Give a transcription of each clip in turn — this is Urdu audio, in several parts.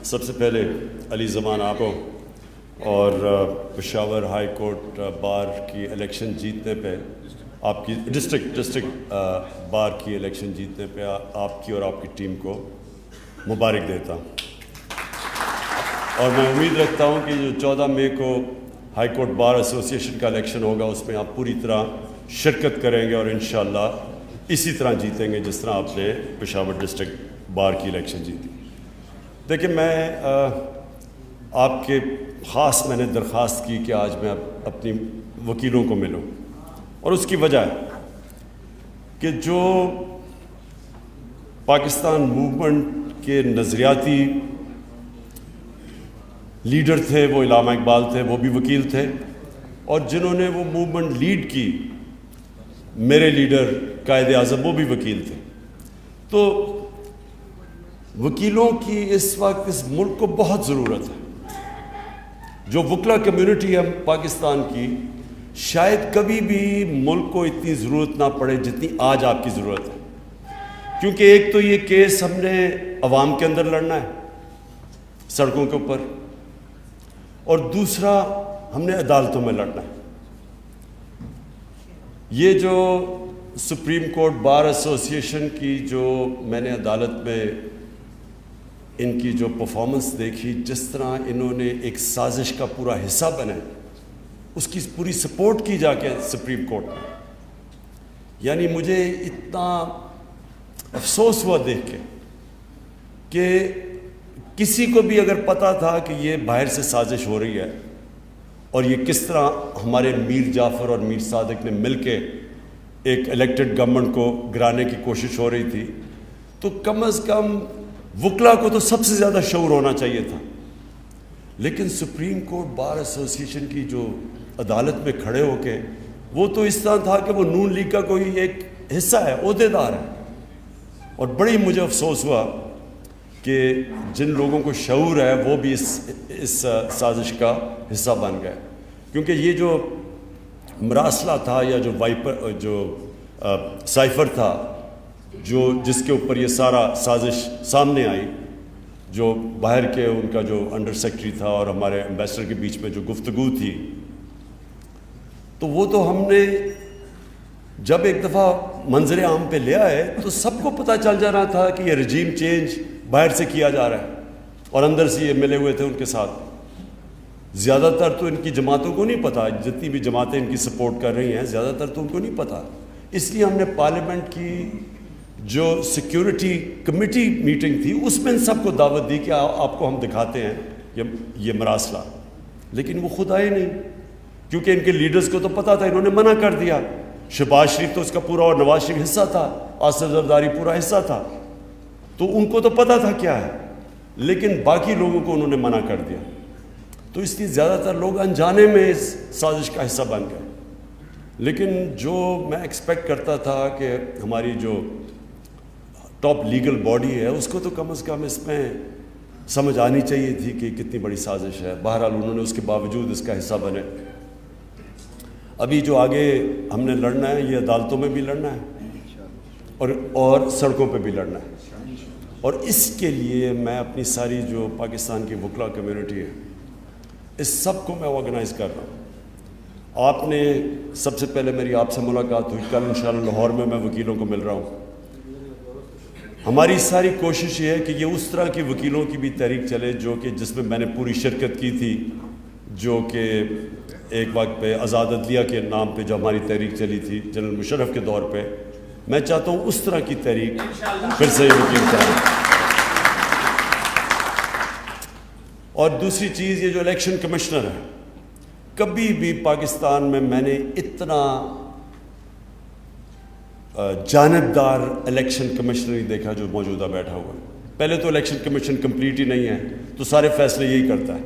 سب سے پہلے علی زمان آپ کو اور پشاور ہائی کورٹ بار کی الیکشن جیتنے پہ آپ کی ڈسٹرکٹ بار کی الیکشن جیتنے پہ آپ کی اور آپ کی ٹیم کو مبارک دیتا ہوں، اور میں امید رکھتا ہوں کہ جو 14 مئی کو ہائی کورٹ بار ایسوسی ایشن کا الیکشن ہوگا اس میں آپ پوری طرح شرکت کریں گے اور انشاءاللہ اسی طرح جیتیں گے جس طرح آپ نے پشاور ڈسٹرکٹ بار کی الیکشن جیتی۔ دیکھیں، میں آپ کے میں نے درخواست کی کہ آج میں اپنی وکیلوں کو ملوں، اور اس کی وجہ ہے کہ جو پاکستان موومنٹ کے نظریاتی لیڈر تھے وہ علامہ اقبال تھے، وہ بھی وکیل تھے، اور جنہوں نے وہ موومنٹ لیڈ کی میرے لیڈر قائد اعظم وہ بھی وکیل تھے۔ تو وکیلوں کی اس وقت اس ملک کو بہت ضرورت ہے۔ جو وکلا کمیونٹی ہے پاکستان کی، شاید کبھی بھی ملک کو اتنی ضرورت نہ پڑے جتنی آج آپ کی ضرورت ہے، کیونکہ ایک تو یہ کیس ہم نے عوام کے اندر لڑنا ہے سڑکوں کے اوپر، اور دوسرا ہم نے عدالتوں میں لڑنا ہے۔ یہ جو سپریم کورٹ بار ایسوسی ایشن کی جو میں نے عدالت میں ان کی جو پرفارمنس دیکھی، جس طرح انہوں نے ایک سازش کا پورا حصہ بنے، اس کی پوری سپورٹ کی جا کے سپریم کورٹ میں، یعنی مجھے اتنا افسوس ہوا دیکھ کے کہ کسی کو بھی اگر پتہ تھا کہ یہ باہر سے سازش ہو رہی ہے اور یہ کس طرح ہمارے میر جعفر اور میر صادق نے مل کے ایک الیکٹڈ گورنمنٹ کو گرانے کی کوشش ہو رہی تھی، تو کم از کم وکلا کو تو سب سے زیادہ شعور ہونا چاہیے تھا۔ لیکن سپریم کورٹ بار ایسوسی ایشن کی جو عدالت میں کھڑے ہو کے، وہ تو اس طرح تھا کہ وہ نون لیگ کا کوئی ایک حصہ ہے، عہدیدار ہے، اور بڑی مجھے افسوس ہوا کہ جن لوگوں کو شعور ہے وہ بھی اس سازش کا حصہ بن گئے، کیونکہ یہ جو مراسلہ تھا یا جو سائفر تھا جس کے اوپر یہ سارا سازش سامنے آئی، جو باہر کے ان کا جو انڈر سیکرٹری تھا اور ہمارے ایمبیسڈر کے بیچ میں جو گفتگو تھی، تو وہ تو ہم نے جب ایک دفعہ منظر عام پہ لے آئے تو سب کو پتہ چل جا رہا تھا کہ یہ رجیم چینج باہر سے کیا جا رہا ہے، اور اندر سے یہ ملے ہوئے تھے ان کے ساتھ۔ زیادہ تر تو ان کی جماعتوں کو نہیں پتہ، جتنی بھی جماعتیں ان کی سپورٹ کر رہی ہیں زیادہ تر تو ان کو نہیں پتہ، اس لیے ہم نے پارلیمنٹ کی جو سیکیورٹی کمیٹی میٹنگ تھی اس میں ان سب کو دعوت دی کہ آپ کو ہم دکھاتے ہیں یہ مراسلہ، لیکن وہ خود آئے نہیں، کیونکہ ان کے لیڈرز کو تو پتہ تھا، انہوں نے منع کر دیا۔ شہباز شریف تو اس کا پورا اور نواز شریف حصہ تھا، آصف زرداری پورا حصہ تھا، تو ان کو تو پتہ تھا کیا ہے، لیکن باقی لوگوں کو انہوں نے منع کر دیا، تو اس لیے زیادہ تر لوگ انجانے میں اس سازش کا حصہ بن گئے۔ لیکن جو میں ایکسپیکٹ کرتا تھا کہ ہماری جو ٹاپ لیگل باڈی ہے اس کو تو کم از کم اس میں سمجھ آنی چاہیے تھی کہ کتنی بڑی سازش ہے، بہرحال انہوں نے اس کے باوجود اس کا حصہ بنے۔ ابھی جو آگے ہم نے لڑنا ہے یہ عدالتوں میں بھی لڑنا ہے اور سڑکوں پہ بھی لڑنا ہے، اور اس کے لیے میں اپنی ساری جو پاکستان کی وکلا کمیونٹی ہے اس سب کو میں آرگنائز کر رہا ہوں۔ آپ نے سب سے پہلے میری آپ سے ملاقات ہوئی، کل انشاءاللہ لاہور میں وکیلوں کو مل رہا ہوں۔ ہماری ساری کوشش یہ ہے کہ یہ اس طرح کی وکیلوں کی بھی تحریک چلے جس میں نے پوری شرکت کی تھی، جو کہ ایک وقت پہ آزاد عدلیہ کے نام پہ جو ہماری تحریک چلی تھی جنرل مشرف کے دور پہ، میں چاہتا ہوں اس طرح کی تحریک پھر سے وکیل چلے۔ اور دوسری چیز، یہ جو الیکشن کمشنر ہے، کبھی بھی پاکستان میں نے اتنا جانبدار الیکشن کمشنر نہیں دیکھا جو موجودہ بیٹھا ہوا ہے۔ پہلے تو الیکشن کمیشن کمپلیٹ ہی نہیں ہے، تو سارے فیصلے یہی کرتا ہے،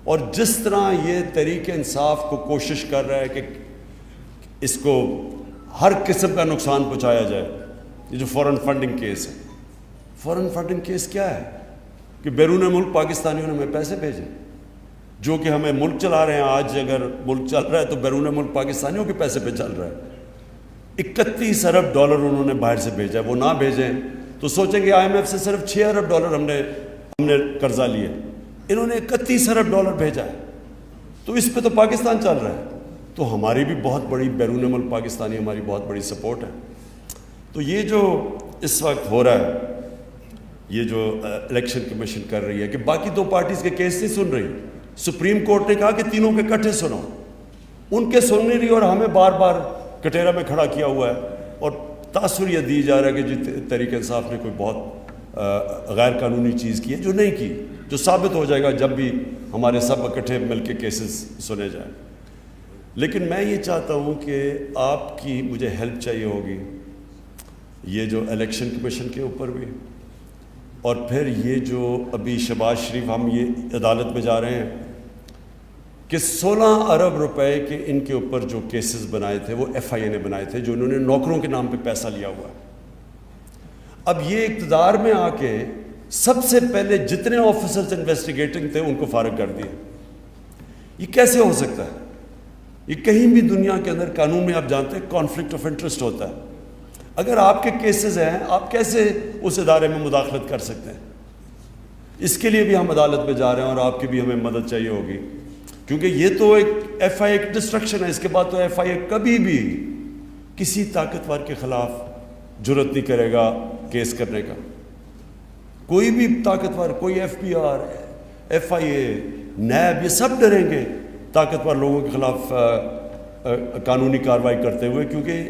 اور جس طرح یہ تحریک انصاف کو کوشش کر رہا ہے کہ اس کو ہر قسم کا نقصان پہنچایا جائے، یہ جو فورن فنڈنگ کیس ہے، فورن فنڈنگ کیس کیا ہے کہ بیرون ملک پاکستانیوں نے ہمیں پیسے بھیجے، جو کہ ہمیں ملک چلا رہے ہیں۔ آج اگر ملک چل رہا ہے تو بیرون ملک پاکستانیوں کے پیسے پہ چل رہا ہے۔ 31 ارب ڈالر انہوں نے باہر سے بھیجا ہے، وہ نہ بھیجیں تو سوچیں گے آئی ایم ایف سے صرف 6 ارب ڈالر ہم نے ہم نے قرضہ لیا, انہوں نے 31 ارب ڈالر بھیجا ہے, تو اس پہ تو پاکستان چل رہا ہے, تو ہماری بھی بہت بڑی بیرون ملک پاکستانی ہماری بہت بڑی سپورٹ ہے. تو یہ جو اس وقت ہو رہا ہے, یہ جو الیکشن کمیشن کر رہی ہے کہ باقی دو پارٹیز کے کیس نہیں سن رہی, سپریم کورٹ نے کہا کہ تینوں کے اکٹھے سنو, ان کے سن نہیں رہی اور ہمیں بار بار کٹہرا میں کھڑا کیا ہوا ہے, اور تاثر یہ دی جا رہا ہے کہ جی تحریک انصاف نے کوئی بہت غیر قانونی چیز کی ہے, جو نہیں کی, جو ثابت ہو جائے گا جب بھی ہمارے سب اکٹھے مل کے کیسز سنے جائیں. لیکن میں یہ چاہتا ہوں کہ آپ کی مجھے ہیلپ چاہیے ہوگی, یہ جو الیکشن کمیشن کے اوپر بھی, اور پھر یہ جو ابھی شہباز شریف ہم یہ عدالت میں جا رہے ہیں کہ 16 ارب روپے کے ان کے اوپر جو کیسز بنائے تھے وہ ایف آئی اے نے بنائے تھے, جو انہوں نے نوکروں کے نام پہ پیسہ لیا ہوا ہے. اب یہ اقتدار میں آ کے سب سے پہلے جتنے آفیسرز انویسٹیگیٹنگ تھے ان کو فارغ کر دیا. یہ کیسے ہو سکتا ہے؟ یہ کہیں بھی دنیا کے اندر قانون میں آپ جانتے ہیں کانفلکٹ آف انٹرسٹ ہوتا ہے. اگر آپ کے کیسز ہیں, آپ کیسے اس ادارے میں مداخلت کر سکتے ہیں؟ اس کے لیے بھی ہم عدالت میں جا رہے ہیں اور آپ کی بھی ہمیں مدد چاہیے ہوگی, کیونکہ یہ تو ایک ایف آئی اے ایک ڈسٹرکشن ہے. اس کے بعد تو ایف آئی اے کبھی بھی کسی طاقتور کے خلاف جرت نہیں کرے گا کیس کرنے کا. کوئی بھی طاقتور, کوئی F B R, F I A, NAB, یہ سب ڈریں گے طاقتور لوگوں کے خلاف قانونی کارروائی کرتے ہوئے, کیونکہ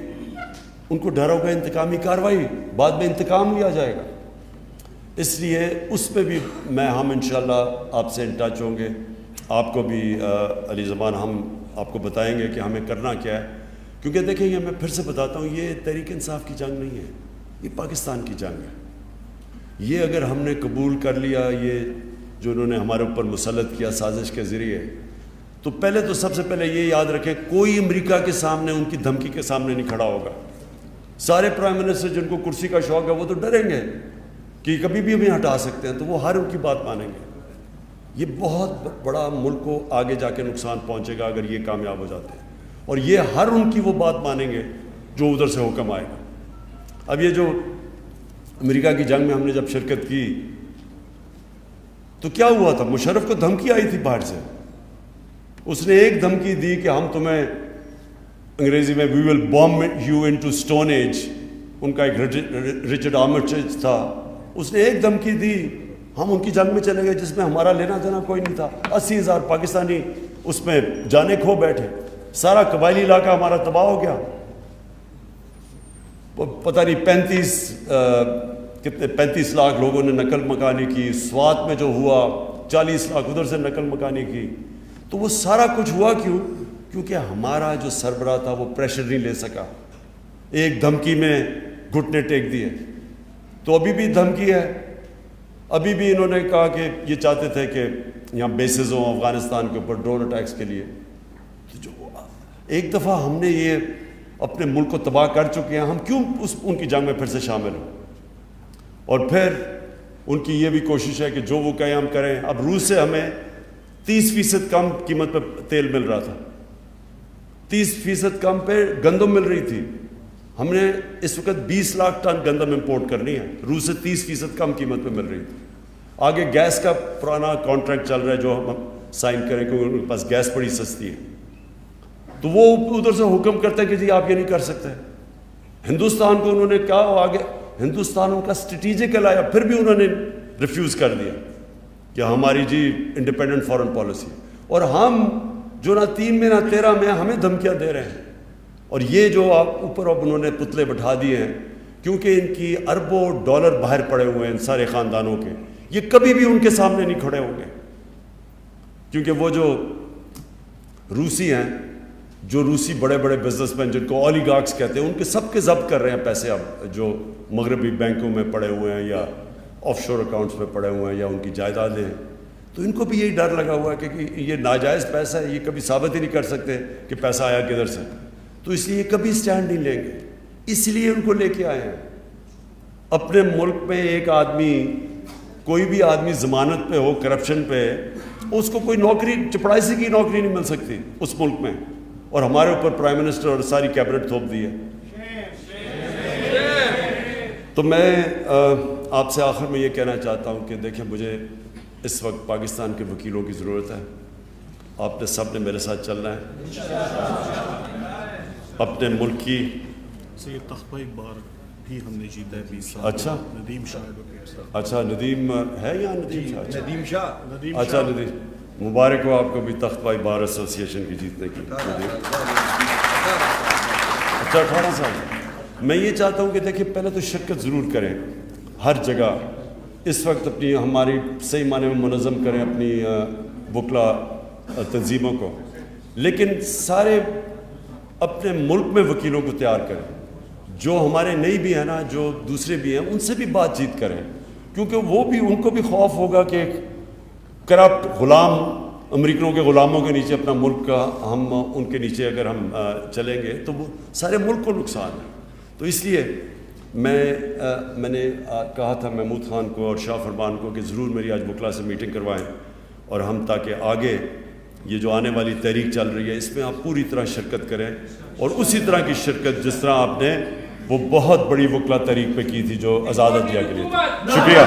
ان کو ڈر ہوگا انتقامی کارروائی, بعد میں انتقام لیا جائے گا. اس لیے اس پہ بھی ہم انشاءاللہ آپ سے ان ٹچ ہوں گے. آپ کو بھی علی زبان ہم آپ کو بتائیں گے کہ ہمیں کرنا کیا ہے, کیونکہ دیکھیں یہ میں پھر سے بتاتا ہوں, یہ تحریک انصاف کی جنگ نہیں ہے, یہ پاکستان کی جنگ ہے. یہ اگر ہم نے قبول کر لیا, یہ جو انہوں نے ہمارے اوپر مسلط کیا سازش کے ذریعے, تو پہلے تو سب سے پہلے یہ یاد رکھیں کوئی امریکہ کے سامنے ان کی دھمکی کے سامنے نہیں کھڑا ہوگا. سارے پرائم منسٹر جن کو کرسی کا شوق ہے وہ تو ڈریں گے کہ کبھی بھی ہمیں ہٹا سکتے ہیں, تو وہ ہر ان کی بات مانیں گے. یہ بہت بڑا ملک کو آگے جا کے نقصان پہنچے گا اگر یہ کامیاب ہو جاتے ہیں, اور یہ ہر ان کی وہ بات مانیں گے جو ادھر سے حکم آئے گا. اب یہ جو امریکہ کی جنگ میں ہم نے جب شرکت کی تو کیا ہوا تھا؟ مشرف کو دھمکی آئی تھی باہر سے, اس نے ایک دھمکی دی کہ ہم تمہیں انگریزی میں we will bomb you into stone age, ان کا ایک رچرڈ آرمسٹیج تھا, اس نے ایک دھمکی دی, ہم ان کی جنگ میں چلے گئے جس میں ہمارا لینا دینا کوئی نہیں تھا. 80,000 پاکستانی اس میں جانے کھو بیٹھے, سارا قبائلی علاقہ ہمارا تباہ ہو گیا. پتہ نہیں 35 لاکھ لوگوں نے نقل مکانی کی, سوات میں جو ہوا 40 لاکھ ادھر سے نقل مکانی کی. تو وہ سارا کچھ ہوا کیوں؟ کیونکہ ہمارا جو سربراہ تھا وہ پریشر نہیں لے سکا, ایک دھمکی میں گھٹنے ٹیک دیے. تو ابھی بھی دھمکی ہے, ابھی بھی انہوں نے کہا کہ یہ چاہتے تھے کہ یہاں بیسز ہوں افغانستان کے اوپر ڈرون اٹیکس کے لیے. تو جو ایک دفعہ ہم نے یہ اپنے ملک کو تباہ کر چکے ہیں, ہم کیوں ان کی جنگ میں پھر سے شامل ہوں؟ اور پھر ان کی یہ بھی کوشش ہے کہ جو وہ کہیں ہم کریں. اب روس سے ہمیں 30% کم قیمت پہ تیل مل رہا تھا, 30% کم پہ گندم مل رہی تھی. ہم نے اس وقت 20 لاکھ ٹن گندم امپورٹ کرنی ہے, روس سے 30% کم قیمت پہ مل رہی تھی. آگے گیس کا پرانا کانٹریکٹ چل رہا ہے جو ہم سائن کریں کیونکہ ان کے پاس گیس بڑی سستی ہے. تو وہ ادھر سے حکم کرتے ہیں کہ جی آپ یہ نہیں کر سکتے. ہندوستان کو انہوں نے کہا, آگے ہندوستان ان کا اسٹریٹجیکل آیا, پھر بھی انہوں نے ریفیوز کر دیا کہ ہماری جی انڈیپینڈنٹ فارن پالیسی, اور ہم جو نہ 3 میں نہ 13 میں ہمیں دھمکیاں دے رہے ہیں. اور یہ جو آپ اوپر اب انہوں نے پتلے بٹھا دیے ہیں, کیونکہ ان کی اربوں ڈالر باہر پڑے ہوئے ہیں ان سارے خاندانوں کے, یہ کبھی بھی ان کے سامنے نہیں کھڑے ہوں گے. کیونکہ وہ جو روسی ہیں, جو روسی بڑے بڑے بزنس مین جن کو اولیگارکس کہتے ہیں, ان کے سب کے ضبط کر رہے ہیں پیسے اب جو مغربی بینکوں میں پڑے ہوئے ہیں یا آف شور اکاؤنٹس میں پڑے ہوئے ہیں یا ان کی جائیدادیں ہیں. تو ان کو بھی یہی ڈر لگا ہوا ہے کہ یہ ناجائز پیسہ ہے, یہ کبھی ثابت ہی نہیں کر سکتے کہ پیسہ آیا کدھر سے, تو اس لیے یہ کبھی اسٹینڈ نہیں لیں گے. اس لیے ان کو لے کے آئے ہیں. اپنے ملک میں ایک آدمی, کوئی بھی آدمی ضمانت پہ ہو کرپشن پہ, اس کو کوئی نوکری, چپڑاسی کی نوکری نہیں مل سکتی اس ملک میں, اور ہمارے اوپر پرائم منسٹر اور ساری کیبنٹ تھوپ دی ہے. تو میں آپ سے آخر میں یہ کہنا چاہتا ہوں کہ دیکھیں, مجھے اس وقت پاکستان کے وکیلوں کی ضرورت ہے. آپ نے سب نے میرے ساتھ چلنا ہے. اپنے ملک کی یہ تختہ ایک بار بھی ہم نے جیتا ہے 20 سال. اچھا ندیم شاہ ایڈوکیٹ صاحب. اچھا ندیم ہے یا ندیم شاہ؟ ندیم شاہ. اچھا ندیم مبارک ہو آپ کو بھی تخت بھائی بار ایسوسیشن کی جیتنے کی. اچھا 18 سال. میں یہ چاہتا ہوں کہ دیکھیں پہلے تو شرکت ضرور کریں ہر جگہ. اس وقت اپنی ہماری صحیح معنی میں منظم کریں اپنی وکلا تنظیموں کو, لیکن سارے اپنے ملک میں وکیلوں کو تیار کریں. جو ہمارے نئی بھی ہیں نا, جو دوسرے بھی ہیں, ان سے بھی بات چیت کریں, کیونکہ وہ بھی ان کو بھی خوف ہوگا کہ کرپٹ غلام امریکنوں کے غلاموں کے نیچے اپنا ملک کا ہم ان کے نیچے اگر ہم چلیں گے تو وہ سارے ملک کو نقصان ہے. تو اس لیے میں نے کہا تھا محمود خان کو اور شاہ فرمان کو کہ ضرور میری آج وکلا سے میٹنگ کروائیں, اور ہم تاکہ آگے یہ جو آنے والی تحریک چل رہی ہے اس میں آپ پوری طرح شرکت کریں, اور اسی طرح کی شرکت جس طرح آپ نے وہ بہت بڑی وکلا تحریک پہ کی تھی جو آزاد عدلیہ کے لیے تھی. شکریہ.